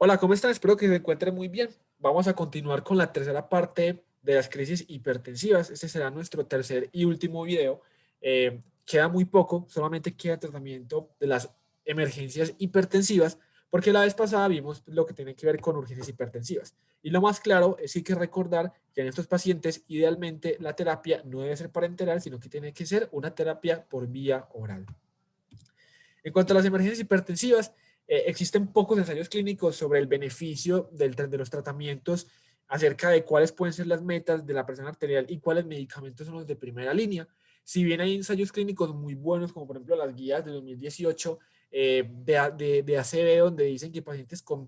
Hola, ¿cómo están? Espero que se encuentren muy bien. Vamos a continuar con la tercera parte de las crisis hipertensivas. Este será nuestro tercer y último video. Queda muy poco, solamente queda tratamiento de las emergencias hipertensivas, porque la vez pasada vimos lo que tiene que ver con urgencias hipertensivas. Y lo más claro es que hay que recordar que en estos pacientes, idealmente, la terapia no debe ser parenteral, sino que tiene que ser una terapia por vía oral. En cuanto a las emergencias hipertensivas, existen pocos ensayos clínicos sobre el beneficio de los tratamientos acerca de cuáles pueden ser las metas de la presión arterial y cuáles medicamentos son los de primera línea. Si bien hay ensayos clínicos muy buenos, como por ejemplo las guías de 2018 de ACB, donde dicen que pacientes con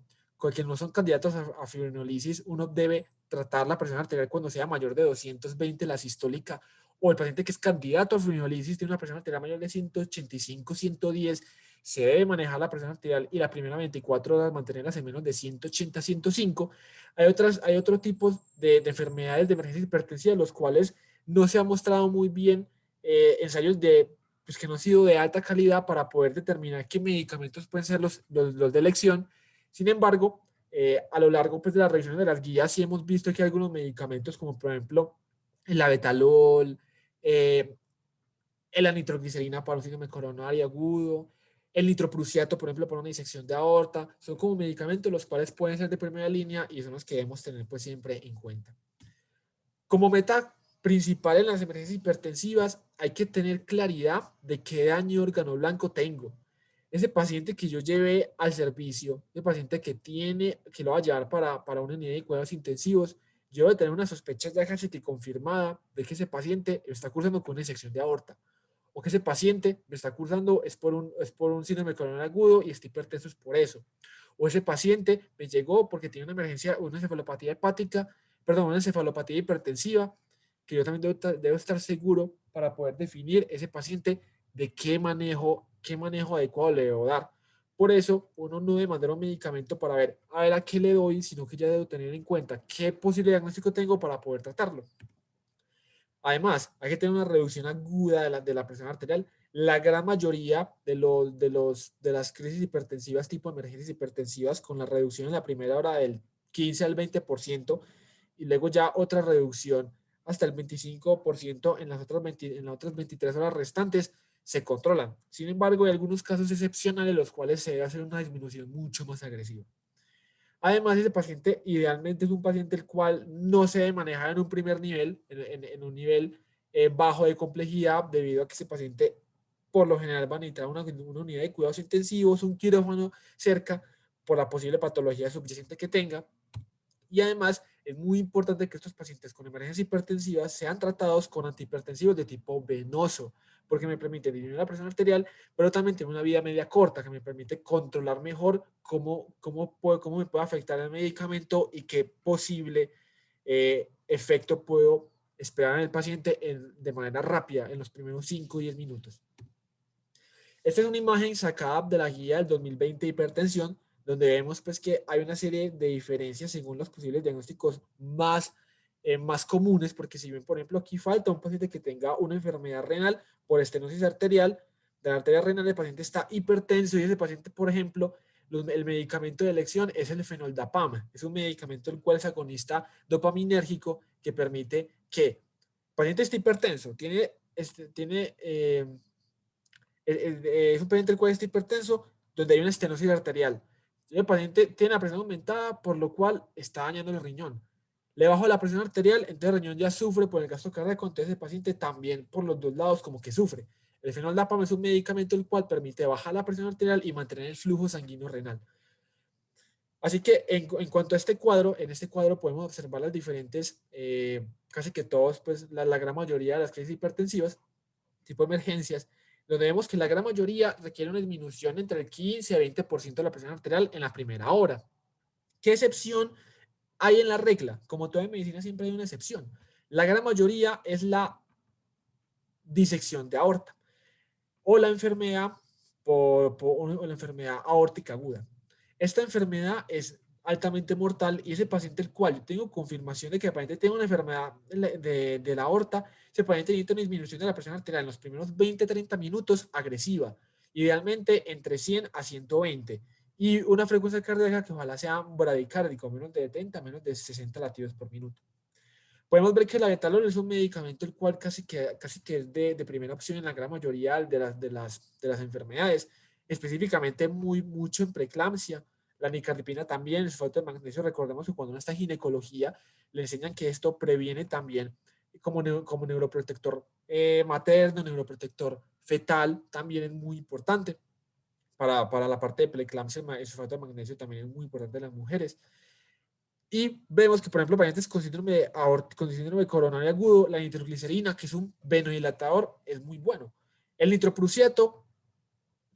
que no son candidatos a fibrinolisis, uno debe tratar la presión arterial cuando sea mayor de 220 la sistólica, o el paciente que es candidato a fibrinolisis tiene una presión arterial mayor de 185, 110, se debe manejar la presión arterial y la primera 24 horas mantenerlas en menos de 180, 105. Hay otros tipos de enfermedades de emergencia hipertensiva, los cuales no se han mostrado muy bien ensayos pues, que no han sido de alta calidad para poder determinar qué medicamentos pueden ser los de elección. Sin embargo, a lo largo pues, de las revisiones de las guías sí hemos visto que algunos medicamentos, como por ejemplo el abetalol, eh, la nitroglicerina para un síndrome coronario agudo, el nitroprusiato, por ejemplo, para una disección de aorta, son como medicamentos los cuales pueden ser de primera línea y son los que debemos tener pues siempre en cuenta. Como meta principal en las emergencias hipertensivas, hay que tener claridad de qué daño de órgano blanco tengo. Ese paciente que yo llevé al servicio, ese paciente que lo va a llevar para una unidad de cuidados intensivos, yo debo tener una sospecha ya casi que confirmada de que ese paciente está cursando con una disección de aorta, o que ese paciente me está cursando es por un síndrome coronario agudo y está hipertenso es por eso. O ese paciente me llegó porque tiene una emergencia, una encefalopatía hepática, perdón, una encefalopatía hipertensiva, que yo también debo estar seguro para poder definir ese paciente de qué manejo adecuado le debo dar. Por eso, uno no debe mandar un medicamento para ver a qué le doy, sino que ya debo tener en cuenta qué posible diagnóstico tengo para poder tratarlo. Además, hay que tener una reducción aguda de la presión arterial. La gran mayoría de las crisis hipertensivas tipo emergencias hipertensivas con la reducción en la primera hora del 15 al 20% y luego ya otra reducción hasta el 25% en las otras 23 horas restantes se controlan. Sin embargo, hay algunos casos excepcionales en los cuales se debe hacer una disminución mucho más agresiva. Además, ese paciente idealmente es un paciente el cual no se debe manejar en un primer nivel, en un nivel bajo de complejidad, debido a que ese paciente por lo general va a necesitar una unidad de cuidados intensivos, un quirófano cerca por la posible patología subyacente que tenga. Y además es muy importante que estos pacientes con emergencias hipertensivas sean tratados con antihipertensivos de tipo venoso, porque me permite disminuir la presión arterial, pero también tiene una vida media corta que me permite controlar mejor cómo me puede afectar el medicamento y qué posible efecto puedo esperar en el paciente de manera rápida en los primeros 5 o 10 minutos. Esta es una imagen sacada de la guía del 2020 de hipertensión, donde vemos pues que hay una serie de diferencias según los posibles diagnósticos más comunes, porque si ven, por ejemplo, aquí falta un paciente que tenga una enfermedad renal por estenosis arterial, de la arteria renal, el paciente está hipertenso y ese paciente, por ejemplo, el medicamento de elección es el fenoldapam. Es un medicamento el cual es agonista dopaminérgico que permite que el paciente esté hipertenso, es un paciente el cual está hipertenso, donde hay una estenosis arterial. El paciente tiene la presión aumentada, por lo cual está dañando el riñón. Le bajo la presión arterial, entonces el riñón ya sufre por el gasto cardíaco, entonces el paciente también por los dos lados como que sufre. El fenoldapam es un medicamento el cual permite bajar la presión arterial y mantener el flujo sanguíneo renal. Así que en cuanto a este cuadro, en este cuadro podemos observar las diferentes, casi que todos, pues la gran mayoría de las crisis hipertensivas, tipo emergencias, donde vemos que la gran mayoría requiere una disminución entre el 15 a 20% de la presión arterial en la primera hora. ¿Qué excepción hay en la regla? Como toda en medicina siempre hay una excepción. La gran mayoría es la disección de aorta o la enfermedad, o la enfermedad aórtica aguda. Esta enfermedad es altamente mortal y ese paciente el cual yo tengo confirmación de que el paciente tiene una enfermedad de la aorta, ese paciente necesita una disminución de la presión arterial en los primeros 20-30 minutos agresiva, idealmente entre 100 a 120. y una frecuencia cardíaca que ojalá sea bradicárdica, menos de 70, menos de 60 latidos por minuto. Podemos ver que la betalol es un medicamento el cual casi que es de primera opción en la gran mayoría de las enfermedades, específicamente mucho en preeclampsia. La nicardipina también, el sulfato de magnesio, recordemos que cuando uno está en ginecología le enseñan que esto previene también como neuroprotector materno, neuroprotector fetal, también es muy importante. Para la parte de preeclampsia, el sulfato de magnesio también es muy importante en las mujeres. Y vemos que, por ejemplo, pacientes con síndrome coronario agudo, la nitroglicerina, que es un venodilatador, es muy bueno. El nitroprusiato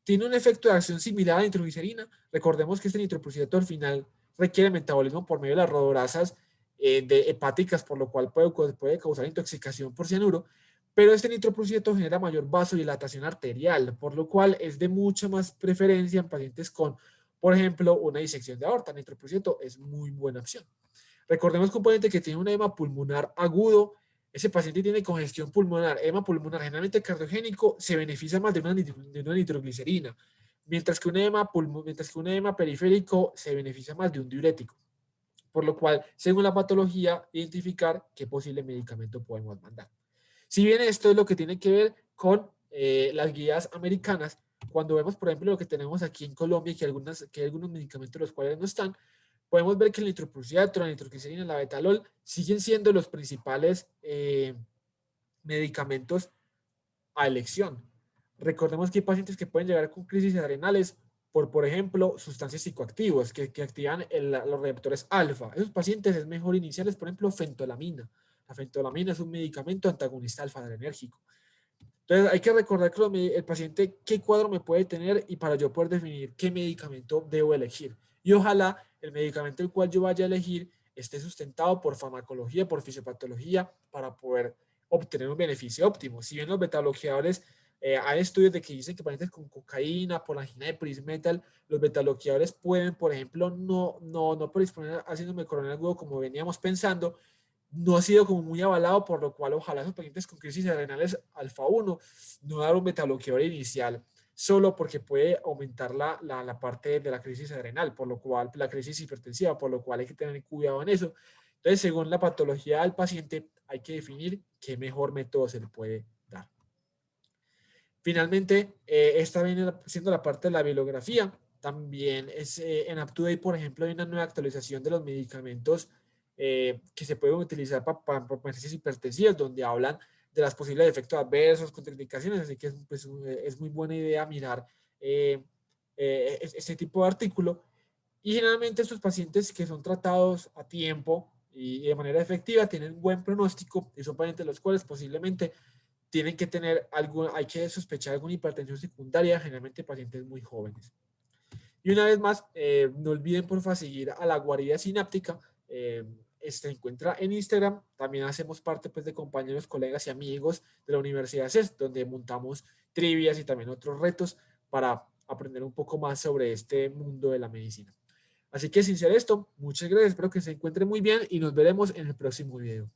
tiene un efecto de acción similar a la nitroglicerina. Recordemos que este nitroprusiato al final requiere metabolismo por medio de las rodorasas hepáticas, por lo cual puede causar intoxicación por cianuro. Pero este nitroprusiato genera mayor vasodilatación arterial, por lo cual es de mucha más preferencia en pacientes con, por ejemplo, una disección de aorta. Nitroprusiato es muy buena opción. Recordemos que un paciente que tiene un edema pulmonar agudo, ese paciente tiene congestión pulmonar, edema pulmonar generalmente cardiogénico, se beneficia más de una nitroglicerina, mientras que un edema periférico se beneficia más de un diurético. Por lo cual, según la patología, identificar qué posible medicamento podemos mandar. Si bien esto es lo que tiene que ver con las guías americanas, cuando vemos, por ejemplo, lo que tenemos aquí en Colombia, que hay algunos medicamentos los cuales no están, podemos ver que el nitroprusiato, la nitroglicerina, la betalol siguen siendo los principales medicamentos a elección. Recordemos que hay pacientes que pueden llegar con crisis adrenales por ejemplo, sustancias psicoactivas que activan los receptores alfa. Esos pacientes es mejor iniciarles, por ejemplo, fentolamina. La fentolamina es un medicamento antagonista alfa-adrenérgico. Entonces, hay que recordar que el paciente qué cuadro me puede tener y para yo poder definir qué medicamento debo elegir. Y ojalá el medicamento el cual yo vaya a elegir esté sustentado por farmacología, por fisiopatología, para poder obtener un beneficio óptimo. Si bien los betabloqueadores, hay estudios de que dicen que pacientes con cocaína, por angina de Prinzmetal, los betabloqueadores pueden, por ejemplo, no predisponer a síndrome coronarial agudo como veníamos pensando, no ha sido como muy avalado, por lo cual ojalá esos pacientes con crisis adrenales alfa 1 no dar un betabloqueador inicial solo porque puede aumentar la parte de la crisis adrenal, por lo cual la crisis hipertensiva, por lo cual hay que tener cuidado en eso. Entonces, según la patología del paciente, hay que definir qué mejor método se le puede dar. Finalmente, esta viene siendo la parte de la bibliografía. También en UpToDate, por ejemplo, hay una nueva actualización de los medicamentos que se pueden utilizar para pacientes hipertensivos, donde hablan de las posibles efectos adversos, contraindicaciones, así que es muy buena idea mirar este tipo de artículo. Y generalmente estos pacientes que son tratados a tiempo y de manera efectiva tienen un buen pronóstico y son pacientes los cuales posiblemente tienen que tener hay que sospechar alguna hipertensión secundaria, generalmente pacientes muy jóvenes. Y una vez más, no olviden por favor seguir a la guarida sináptica. Se encuentra en Instagram. También hacemos parte pues, de compañeros, colegas y amigos de la Universidad CES, donde montamos trivias y también otros retos para aprender un poco más sobre este mundo de la medicina. Así que sin ser esto, muchas gracias, espero que se encuentren muy bien y nos veremos en el próximo video.